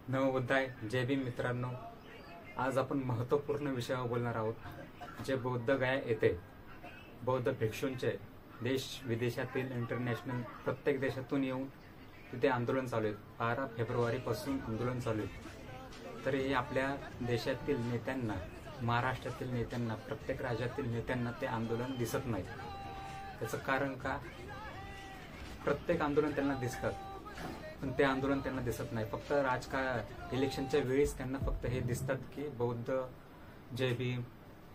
नवोदय जय भीम मित्रांनो, आज आपण महत्त्वपूर्ण विषयावर बोलणार आहोत। जे बौद्ध गया येथे बौद्ध भिक्षूंचे देश विदेशातील इंटरनॅशनल प्रत्येक देशातून येऊन तिथे आंदोलन चालू आहे। 12 फेब्रुवारीपासून आंदोलन चालू आहे। तर हे आपल्या देशातील नेत्यांना, महाराष्ट्रातील नेत्यांना, प्रत्येक राज्यातील नेत्यांना ते आंदोलन दिसत नाही। त्याचं कारण का? प्रत्येक आंदोलन त्यांना दिसतात पण ते आंदोलन त्यांना दिसत नाही। फक्त इलेक्शनच्या वेळेस त्यांना फक्त हे दिसतात की बौद्ध जय भीम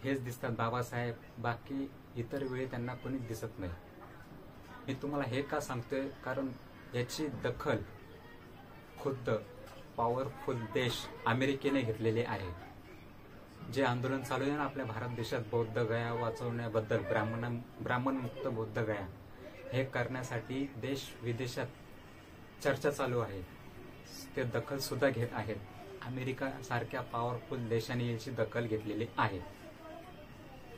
हेच दिसतात, बाबासाहेब, बाकी इतर वेळी त्यांना कोणीच दिसत नाही। मी तुम्हाला हे का सांगतोय? कारण याची दखल खुद्द पॉवरफुल देश अमेरिकेने घेतलेली आहे। जे आंदोलन चालू आहे ना आपल्या भारत देशात बौद्ध गया वाचवण्याबद्दल, ब्राह्मण मुक्त बौद्ध गया हे करण्यासाठी देश विदेशात चर्चा चालू आहे। ते दखल सुद्धा घेत आहेत। अमेरिका सारख्या पॉवरफुल देशाने याची दखल घेतलेली आहे।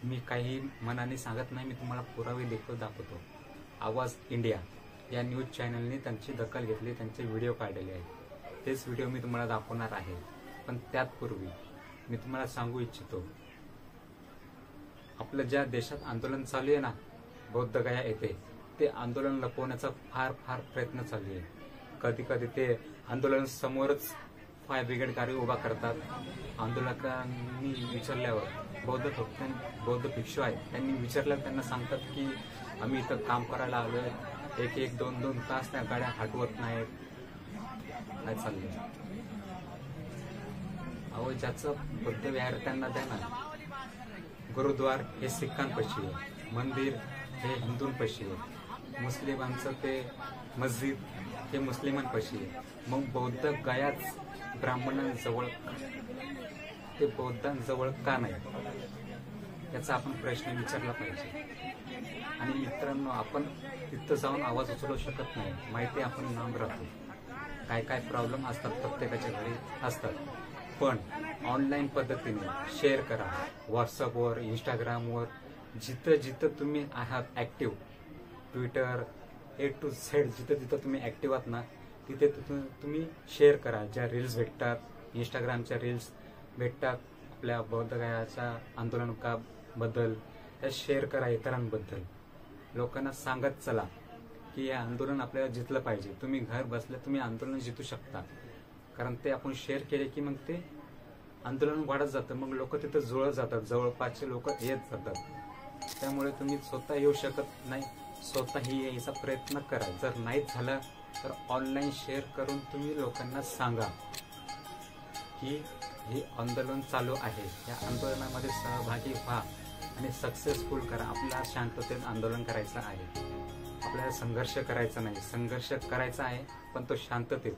मी काही मनाने सांगत नाही, मी तुम्हाला पुरावे देखील दाखवतो। आवाज इंडिया या न्यूज चॅनलने त्यांची दखल घेतली, त्यांचे व्हिडिओ काढलेले आहेत। तेच व्हिडिओ मी तुम्हाला दाखवणार आहे। पण त्यापूर्वी मी तुम्हाला सांगू इच्छितो, आपल्या ज्या देशात आंदोलन चालू आहे ना बौद्ध गया येथे, ते आंदोलन लपवण्याचा फार प्रयत्न चालू आहे। कधी कधी ते आंदोलन समोरच फायर ब्रिगेड गाडी उभा करतात। आंदोलकांनी विचारल्यावर बौद्ध भिक्षू आहेत, त्यांनी विचारल्यावर त्यांना सांगतात की आम्ही इथं काम करायला आलोय, एक 2 तास त्या गाड्या हटवत नाहीत। काय चाललंय? अहो, ज्याचं बुद्ध विहार त्यांना द्या ना। गुरुद्वार हे सिखांपाशी आहे, मंदिर हे हिंदूंपाशी आहे, मुस्लिमांचं ते मस्जिद हे मुस्लिमांपाशी आहे। मग बौद्ध गयाच ब्राह्मणांजवळ, ते बौद्धांजवळ का नाही? याचा आपण प्रश्न विचारला पाहिजे। आणि मित्रांनो, आपण तिथं जाऊन आवाज उचलू शकत नाही, माहिती आपण लांब राहतो। काय प्रॉब्लेम असतात, प्रत्येकाच्या घरी असतात। पण ऑनलाईन पद्धतीने शेअर करा, व्हॉट्सअपवर, इंस्टाग्रामवर, जिथं तुम्ही आहात active, Twitter A to Z जिथं तुम्ही ऍक्टिव्ह आहात ना, तिथे तुम्ही शेअर करा। ज्या रील्स भेटतात, इंस्टाग्रामच्या रील्स भेटतात आपल्या बौद्ध गयाच्या आंदोलनाबद्दल, त्या शेअर करा इतरांबद्दल। लोकांना सांगत चला की हे आंदोलन आपल्याला जितलं पाहिजे। तुम्ही घर बसल्या तुम्ही आंदोलन जितू शकता, कारण ते आपण शेअर केले की मग ते आंदोलन वाढत जातं। मग लोक तिथं जुळत जातात, जवळपासचे लोक येत जातात। त्यामुळे तुम्ही स्वतः येऊ शकत नाही, स्वतःही यायचा प्रयत्न करा। जर नाही झालं तर ऑनलाईन शेअर करून तुम्ही लोकांना सांगा की हे आंदोलन चालू आहे, या आंदोलनामध्ये सहभागी व्हा आणि सक्सेसफुल करा। आपल्याला शांततेत आंदोलन करायचं आहे, आपल्याला संघर्ष करायचा नाही। संघर्ष करायचा आहे पण तो शांततेत।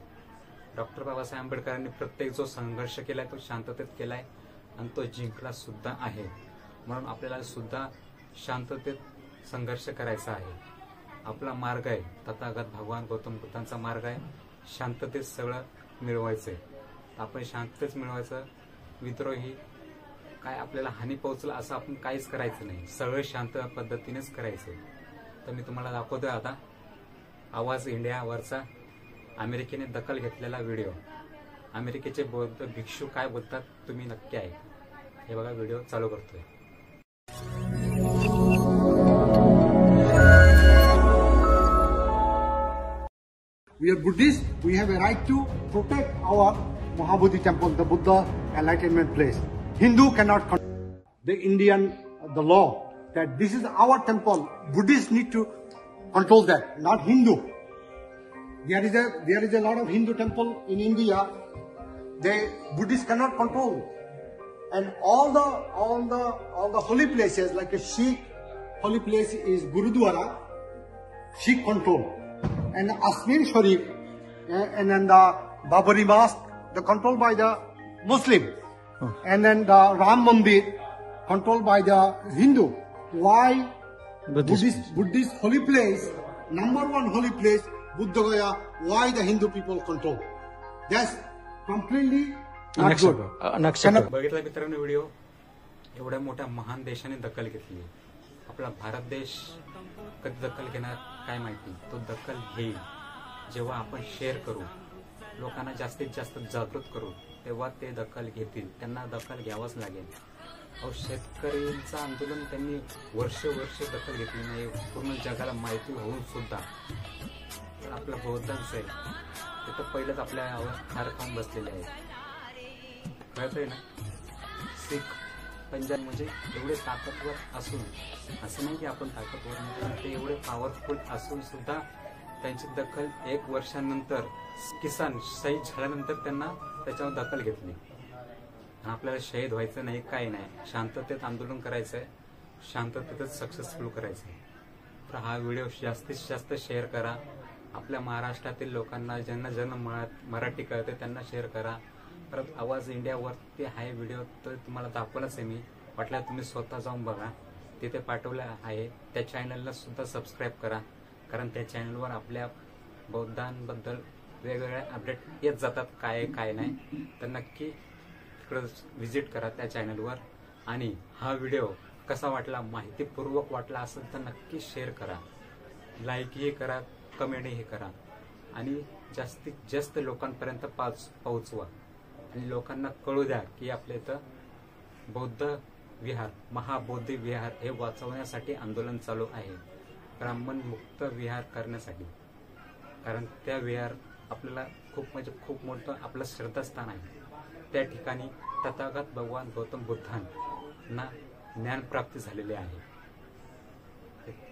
डॉक्टर बाबासाहेब आंबेडकरांनी प्रत्येक जो संघर्ष केलाय तो शांततेत केलाय आणि तो जिंकला सुद्धा आहे। म्हणून आपल्याला सुद्धा शांततेत संघर्ष करायचा आहे। आपला मार्ग आहे तथागत भगवान गौतम बुद्धांचा मार्ग आहे, शांततेत सगळं मिळवायचंय। आपण शांततेच मिळवायचं। विद्रोही काय आपल्याला हानी पोहोचलं असं आपण काहीच करायचं नाही, सगळं शांत पद्धतीनेच करायचंय। तर मी तुम्हाला दाखवतोय आता आवाज इंडियावरचा अमेरिकेने दखल घेतलेला व्हिडिओ। अमेरिकेचे बौद्ध भिक्षू काय बोलतात तुम्ही नक्की ऐका। हे बघा, व्हिडिओ चालू करतोय। We are Buddhists. We have a right to protect our Mahabodhi temple, the Buddha enlightenment place. Hindu cannot control the Indian, the law that this is our temple. Buddhists need to control that, not Hindu. There is a lot of Hindu temple in India. Buddhists cannot control, and all the holy places, like a Sikh holy place is Gurudwara, Sikh control. And Asmin Sharif, and then the Babari Mosque, the controlled by the Muslim, and then the Ram Mandir, controlled by the Hindu. Why Buddhist holy place, #1 holy place, Buddha Gaya? Why the Hindu people control? That's completely not good. बघितला मित्रांनो video, एवढ्या मोठ्या महान देशाने दखल घेतली। आपला भारत देश कधी दखल घेणार काय माहिती, तो दखल घेईल जेव्हा आपण शेअर करू, लोकांना जास्तीत जास्त जागृत करू, तेव्हा ते दखल घेतील. त्यांना दखल घ्यावंच लागेल. अहो, शेतकऱ्यांचं आंदोलन त्यांनी वर्ष दखल घेतली नाही. पूर्ण जगाला माहिती होऊन सुद्धा तर आपलं बौद्धांचं आहे ते तर पहिलंच आपल्या हार खाऊन बसलेले आहेत. कळतंय ना? सिख पंजाब म्हणजे एवढे ताकदवर असून, असं नाही की आपण ताकदवर नाही, पण ते एवढे पॉवरफुल असून सुद्धा त्यांची दखल 1 वर्षानंतर किसान शहीद झाल्यानंतर त्यांना त्याच्यावर दखल घेतली. आपल्याला शहीद व्हायचं नाही, काही नाही, शांततेत आंदोलन करायचंय, शांततेतच सक्सेसफुल करायचंय. तर हा व्हिडिओ जास्तीत जास्त शेअर करा. आपल्या महाराष्ट्रातील लोकांना ज्यांना मराठी कळते त्यांना शेअर करा. परत आवाज इंडियावरती आहे व्हिडिओ, तर तुम्हाला दाखवलाच आहे मी. वाटलं तुम्ही स्वतः जाऊन बघा, तिथे पाठवलं आहे. त्या चॅनलला सुद्धा सबस्क्राईब करा, कारण त्या चॅनलवर आपल्या बौद्धांबद्दल वेगवेगळे अपडेट येत जातात, काय काय नाही. तर नक्की तिकडं व्हिजिट करा त्या चॅनलवर. आणि हा व्हिडिओ कसा वाटला, माहितीपूर्वक वाटला असेल तर नक्की शेअर करा, लाईकही करा, कमेंटही करा आणि जास्तीत जास्त लोकांपर्यंत पोहोचवा. आणि लोकांना कळू द्या की आपल्या इथं बौद्ध विहार, महाबोधी विहार हे वाचवण्यासाठी आंदोलन चालू आहे, ब्राह्मण मुक्त विहार करण्यासाठी. कारण त्या विहार आपल्याला खूप मोठं आपलं श्रद्धास्थान आहे. त्या ठिकाणी तथागत भगवान गौतम बुद्धांना ज्ञानप्राप्ती झालेली आहे.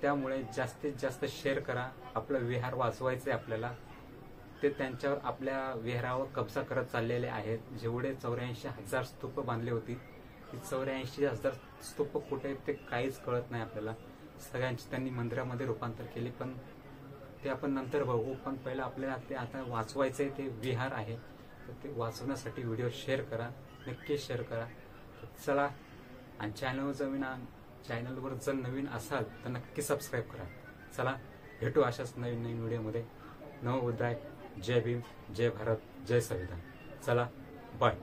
त्यामुळे जास्तीत जास्त शेअर करा. आपलं विहार वाचवायचं आहे आपल्याला. ते त्यांच्यावर आपल्या विहारावर कब्जा करत चाललेले आहेत. जेवढे 84,000 स्तूप बांधले होती, 84,000 स्तूप कुठे ते काहीच कळत नाही आपल्याला. सगळ्यांची त्यांनी मंदिरामध्ये रूपांतर केले, पण ते आपण नंतर बघू. पण पहिलं आपल्याला ते आता वाचवायचंय, ते विहार आहे. तर ते वाचवण्यासाठी व्हिडिओ शेअर करा, नक्की शेअर करा. चला, आणि चॅनलवर जर नवीन असाल तर नक्की सबस्क्राईब करा. चला, भेटू अशाच नवीन व्हिडिओमध्ये. नमो बुद्धाय. जय भीम, जय भारत, जय संविधान. चला, बाय.